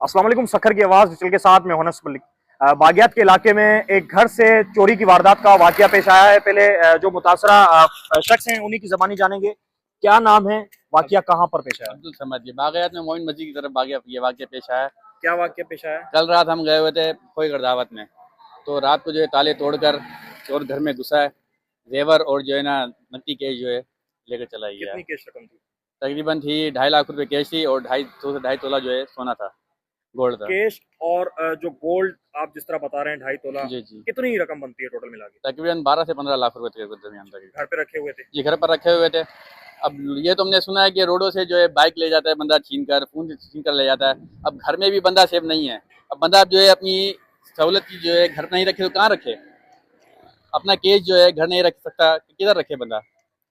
अस्सलाम वालेकुम। सखर की आवाज डिजिटल के साथ में होनस मलिक। बागियात के इलाके में एक घर से चोरी की वारदात का वाकया पेश आया है। पहले जो मुतासरा शख्स हैं उन्हीं की जबानी जानेंगे। क्या नाम है, वाकया कहाँ पर पेश आया? अब्दुल समद जी बागयात में मोमिन मस्जिद की तरफ ये वाकया पेश आया। क्या वाकया पेश आया? कल रात हम गए हुए थे कोई दावत में, तो रात को जो है ताले तोड़कर चोर घर में घुसा है। जेवर और जो है ना नकदी कैश जो है लेकर चला गया। कितनी केश रकम थी? तकरीबन थी 2.5 लाख रुपए कैश थी और 2.5 तोला जो है सोना था, गोल्ड था। केश और जो गोल्ड आप जिस तरह बता रहे हैं 2.5 तोला, जी जी, कितनी रकम बनती है टोटल मिला के? तकरीबन 12 से 15 लाख रुपए के दरमियान तक घर पे रखे हुए थे? जी घर पर रखे हुए थे। अब ये तो हमने सुना है कि रोडों से जो है बाइक ले जाता है बंदा, छीन कर फोन छीन कर ले जाता है। अब घर में भी बंदा सेफ नहीं है। अब बंदा जो है अपनी सहूलत की जो है घर नहीं रखे तो कहाँ रखे? अपना केस जो है घर नहीं रख सकता, किधर रखे बंदा?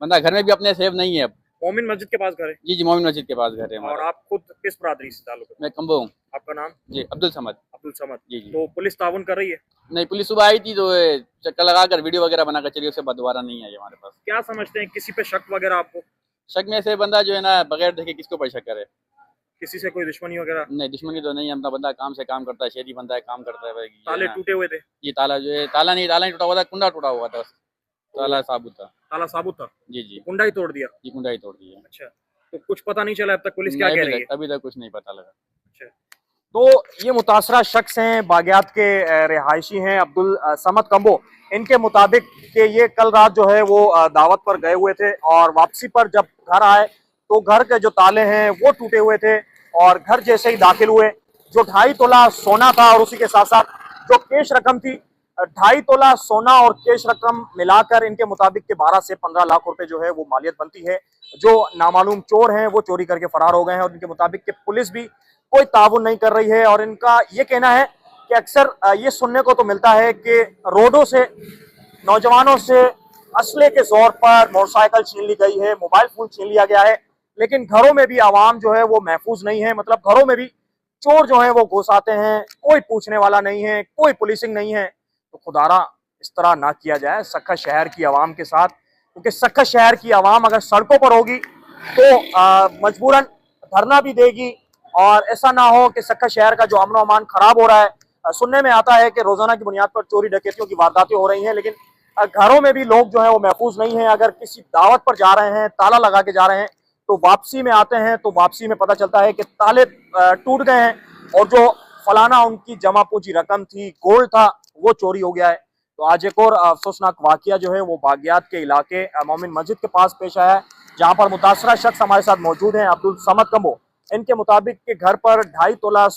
बंदा घर में भी अपने सेफ नहीं है। अब मोमिन मस्जिद के पास घर है? जी जी, मोमिन मस्जिद के पास घर है और हमारा। आप खुद किस बरादरी से ताल्लुक है? मैं कम्बो हूँ आपका नाम? जी, अब्दुल समद। अब्दुल समद। जी जी, तो पुलिस ताउन कर रही है? नहीं, पुलिस सुबह आई थी तो चक्कर लगाकर वीडियो वगैरह बनाकर चली, उसके बाद दोबारा नहीं आई हमारे पास। क्या समझते हैं, किसी पे शक वगैरह आपको? शक में से बंदा जो है ना बगैर देखे किसको पर शक करे? किसी से कोई दुश्मनी वगैरह? नहीं, दुश्मनी तो नहीं है। अपना बंदा काम से काम करता है, शहरी बंदा है, काम करता है भाई। ताले टूटे हुए थे? ये ताला जो है ताला नहीं टूटा हुआ था, कुंडा टूटा हुआ था बस। ताला साबुत था। ताला साबुत था? जी जी, कुंडा ही तोड़ दिया? ये कुंडा ही तोड़ दिया। अच्छा, तो कुछ पता नहीं चला अब तक पुलिस क्या कह रही है? अभी तक कुछ नहीं पता लगा। अच्छा, तो ये मुतासरा शख्स हैं, बागियात के रिहायशी हैं, अब्दुल समद कम्बो। इनके मुताबिक कि ये कल रात जो है वो दावत पर गए हुए थे और वापसी पर जब घर आए तो घर के जो ताले हैं वो टूटे हुए थे। और घर जैसे ही दाखिल हुए, जो 2.5 तोला सोना था और उसी के साथ साथ जो कैश रकम थी, 2.5 तोला सोना और कैश रकम मिलाकर इनके मुताबिक के 12 से 15 लाख रुपए जो है वो मालियत बनती है। जो नामालूम चोर हैं वो चोरी करके फरार हो गए हैं और इनके मुताबिक के पुलिस भी कोई ताउन नहीं कर रही है। और इनका ये कहना है कि अक्सर ये सुनने को तो मिलता है कि रोडों से नौजवानों से असले के जोर पर मोटरसाइकिल छीन ली गई है, मोबाइल फोन छीन लिया गया है, लेकिन घरों में भी आवाम जो है वो महफूज नहीं है। मतलब घरों में भी चोर जो है वो घुस आते हैं, कोई पूछने वाला नहीं है, कोई पुलिसिंग नहीं है। तो खुदारा इस तरह ना किया जाए सक्खा शहर की आवाम के साथ, क्योंकि सक्खा शहर की आवाम अगर सड़कों पर होगी तो मजबूरन धरना भी देगी। और ऐसा ना हो कि सक्खा शहर का जो अमन अमान खराब हो रहा है। सुनने में आता है कि रोजाना की बुनियाद पर चोरी डकैतियों की वारदातें हो रही हैं, लेकिन घरों में भी लोग जो है वो महफूज नहीं है। अगर किसी दावत पर जा रहे हैं, ताला लगा के जा रहे हैं, तो वापसी में आते हैं तो वापसी में पता चलता है कि ताले टूट गए हैं और जो फलाना उनकी जमा पूंजी रकम थी, गोल्ड था, वो चोरी हो गया है। तो आज एक और अफसोसनाक वाकया जो है वो बागियात के इलाके मोमिन मस्जिद के पास पेश आया है, जहां पर मुतासरा शख्स हमारे साथ मौजूद हैं, अब्दुल समद कम्बो। इनके मुताबिक के घर पर 2.5 तोला